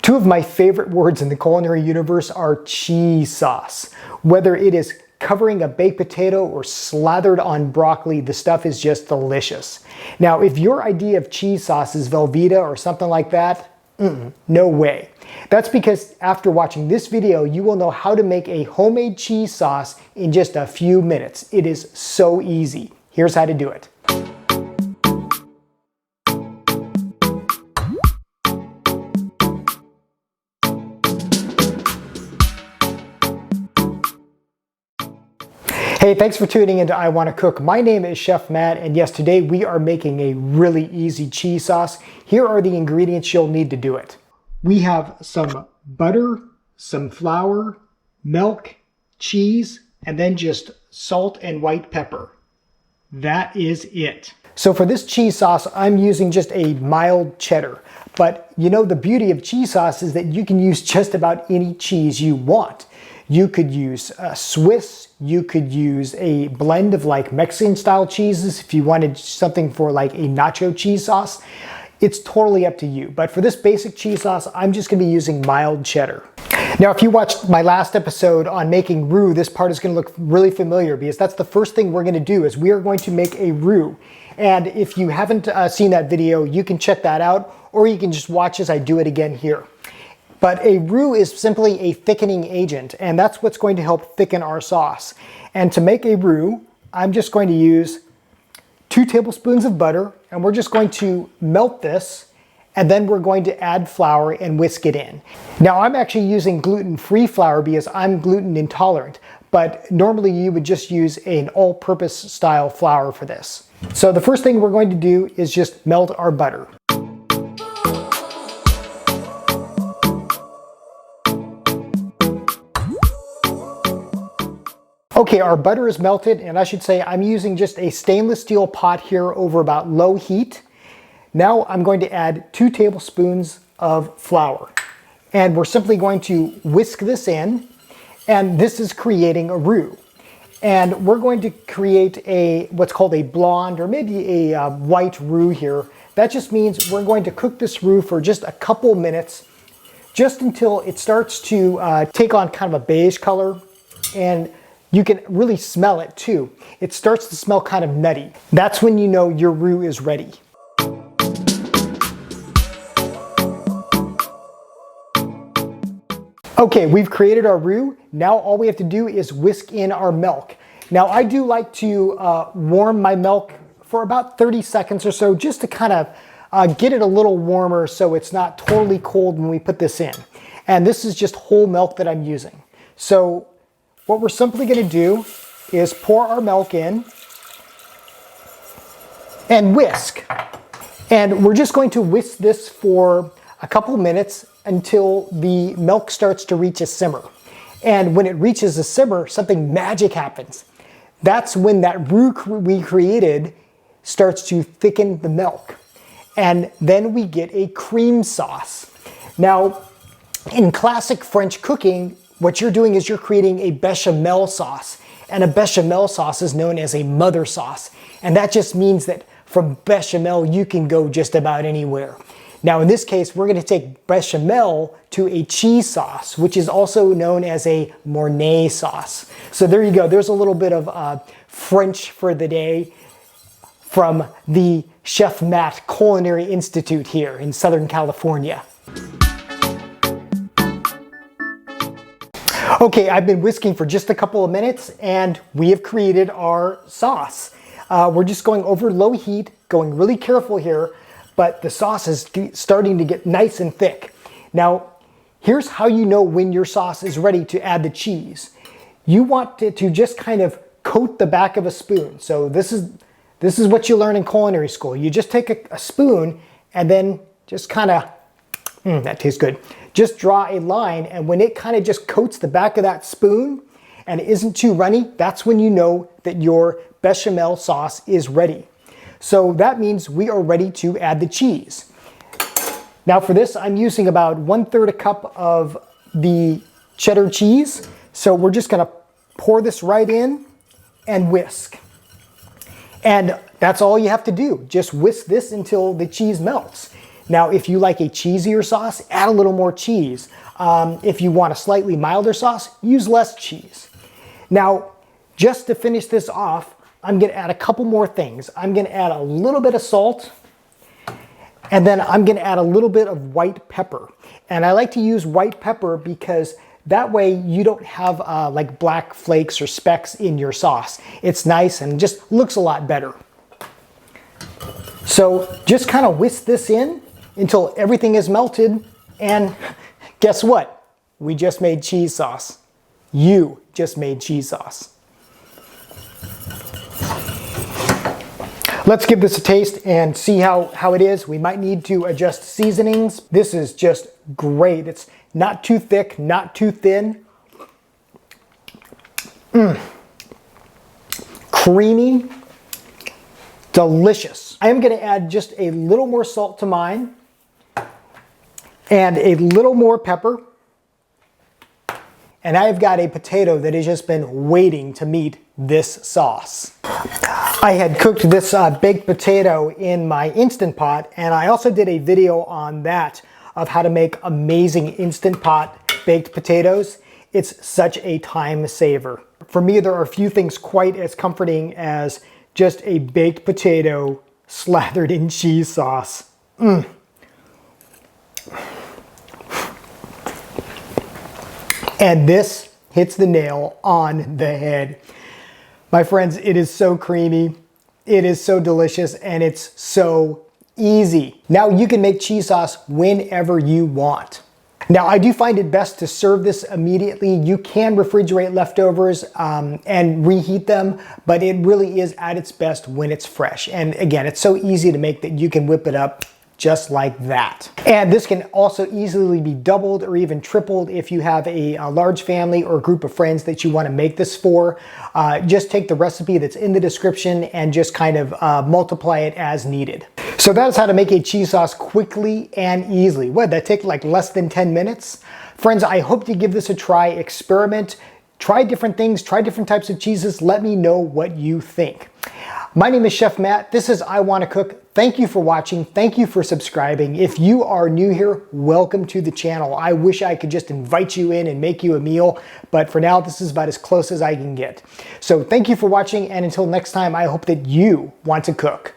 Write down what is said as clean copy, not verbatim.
Two of my favorite words in the culinary universe are cheese sauce. Whether it is covering a baked potato or slathered on broccoli, the stuff is just delicious. Now, if your idea of cheese sauce is Velveeta or something like that, no way. That's because after watching this video, you will know how to make a homemade cheese sauce in just a few minutes. It is so easy. Here's how to do it. Hey, thanks for tuning into I Want to Cook. My name is Chef Matt, and yes, today we are making a really easy cheese sauce. Here are the ingredients you'll need to do it. We have some butter, some flour, milk, cheese, and then just salt and white pepper. That is it. So for this cheese sauce, I'm using just a mild cheddar. But you know, the beauty of cheese sauce is that you can use just about any cheese you want. You could use Swiss, you could use a blend of like Mexican style cheeses if you wanted something for like a nacho cheese sauce. It's totally up to you. But for this basic cheese sauce, I'm just gonna be using mild cheddar. Now, if you watched my last episode on making roux, this part is gonna look really familiar because that's the first thing we're gonna do is we are going to make a roux. And if you haven't seen that video, you can check that out, or you can just watch as I do it again here. But a roux is simply a thickening agent, and that's what's going to help thicken our sauce. And to make a roux, I'm just going to use 2 tablespoons of butter, and we're just going to melt this, and then we're going to add flour and whisk it in. Now, I'm actually using gluten-free flour because I'm gluten intolerant, but normally you would just use an all-purpose style flour for this. So the first thing we're going to do is just melt our butter. Okay, our butter is melted, and I should say I'm using just a stainless steel pot here over about low heat. Now I'm going to add 2 tablespoons of flour. And we're simply going to whisk this in, and this is creating a roux. And we're going to create what's called a blonde or maybe a white roux here. That just means we're going to cook this roux for just a couple minutes, just until it starts to take on kind of a beige color. And you can really smell it too. It starts to smell kind of nutty. That's when you know your roux is ready. Okay, we've created our roux. Now all we have to do is whisk in our milk. Now I do like to warm my milk for about 30 seconds or so, just to kind of get it a little warmer so it's not totally cold when we put this in. And this is just whole milk that I'm using. So what we're simply going to do is pour our milk in and whisk. And we're just going to whisk this for a couple minutes until the milk starts to reach a simmer. And when it reaches a simmer, something magic happens. That's when that roux we created starts to thicken the milk. And then we get a cream sauce. Now, in classic French cooking, what you're doing is you're creating a bechamel sauce. And a bechamel sauce is known as a mother sauce. And that just means that from bechamel, you can go just about anywhere. Now, in this case, we're going to take bechamel to a cheese sauce, which is also known as a Mornay sauce. So there you go. There's a little bit of French for the day from the Chef Matt Culinary Institute here in Southern California. Okay, I've been whisking for just a couple of minutes, and we have created our sauce. We're just going over low heat, going really careful here, but the sauce is starting to get nice and thick. Now, here's how you know when your sauce is ready to add the cheese. You want it to just kind of coat the back of a spoon. So this is what you learn in culinary school. You just take a spoon and then just kind of, that tastes good. Just draw a line, and when it kind of just coats the back of that spoon and it isn't too runny, that's when you know that your bechamel sauce is ready. So that means we are ready to add the cheese. Now for this, I'm using about 1/3 a cup of the cheddar cheese. So we're just gonna pour this right in and whisk. And that's all you have to do. Just whisk this until the cheese melts. Now, if you like a cheesier sauce, add a little more cheese. If you want a slightly milder sauce, use less cheese. Now, just to finish this off, I'm gonna add a couple more things. I'm gonna add a little bit of salt, and then I'm gonna add a little bit of white pepper. And I like to use white pepper because that way you don't have like black flakes or specks in your sauce. It's nice and just looks a lot better. So just kind of whisk this in until everything is melted, and guess what? We just made cheese sauce. You just made cheese sauce. Let's give this a taste and see how it is. We might need to adjust seasonings. This is just great. It's not too thick, not too thin. Creamy, delicious. I am gonna add just a little more salt to mine and a little more pepper. And I've got a potato that has just been waiting to meet this sauce. I had cooked this baked potato in my Instant Pot, and I also did a video on that of how to make amazing Instant Pot baked potatoes. It's such a time saver. For me, there are few things quite as comforting as just a baked potato slathered in cheese sauce. And this hits the nail on the head. My friends, it is so creamy, it is so delicious, and it's so easy. Now you can make cheese sauce whenever you want. Now I do find it best to serve this immediately. You can refrigerate leftovers and reheat them, but it really is at its best when it's fresh. And again, it's so easy to make that you can whip it up just like that. And this can also easily be doubled or even tripled if you have a large family or group of friends that you want to make this for. Just take the recipe that's in the description and just kind of multiply it as needed. So that is how to make a cheese sauce quickly and easily. What, that take like less than 10 minutes? Friends, I hope you give this a try, experiment, try different things, try different types of cheeses. Let me know what you think. My name is Chef Matt. This is I Want to Cook. Thank you for watching. Thank you for subscribing. If you are new here, welcome to the channel. I wish I could just invite you in and make you a meal, but for now, this is about as close as I can get. So thank you for watching, and until next time, I hope that you want to cook.